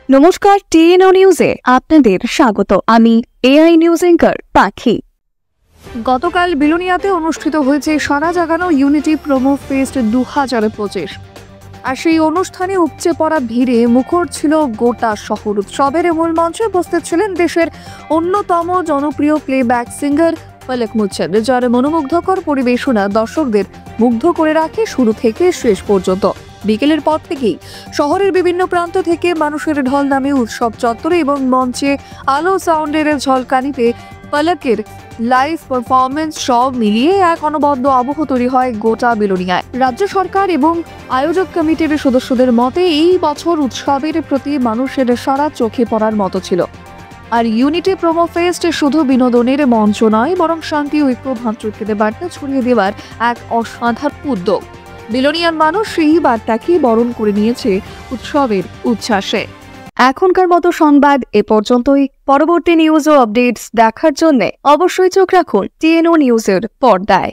নমস্কার, টিএনও নিউজে আপনাদের স্বাগত। আমি এআই নিউজ অ্যাঙ্কার পাখি। গতকাল বিলোনিয়াতে অনুষ্ঠিত হয়েছে সারা জাগানো ইউনিটি প্রোমো ফেস্ট 2025। আর সেই অনুষ্ঠানে উপচে পড়া ভিড়ে মুখর ছিল গোটা শহর। উৎসবের মূল মঞ্চে উপস্থিত ছিলেন দেশের অন্যতম জনপ্রিয় প্লেব্যাক সিঙ্গার পলক মুচ্ছেদ, যার মনোমুগ্ধকর পরিবেশনা দর্শকদের মুগ্ধ করে রাখে শুরু থেকে শেষ পর্যন্ত। বিকেলের পর থেকেই শহরের বিভিন্ন প্রান্ত থেকে মানুষের ঢল নামে উৎসব চত্বরে এবং মঞ্চে আলো সাউন্ডের ঝলকানিতে পলকের লাইভ পারফরমেন্স সব মিলিয়ে এক অনবদ্য আবহ তৈরি হয় গোটা বিলোনিয়ায়। রাজ্য সরকার এবং আয়োজক কমিটির সদস্যদের মতে এই বছর উৎসবের প্রতি মানুষের সারা চোখে পড়ার মতো ছিল। আর ইউনিটি প্রোমো ফেস্ট শুধু বিনোদনের মঞ্চ নয়, বরং শান্তি, ঐক্য, ভ্রাতৃত্বের বার্তা ছড়িয়ে দেওয়ার এক অসাধারণ উদ্যোগ। বিলোনিয়ার মানুষ সেই বার্তাকে বরণ করে নিয়েছে উৎসবের উচ্ছ্বাসে। এখনকার মতো সংবাদ এ পর্যন্তই। পরবর্তী নিউজ ও আপডেটস দেখার জন্য অবশ্যই চোখ রাখুন টিএনও নিউজের পর্দায়।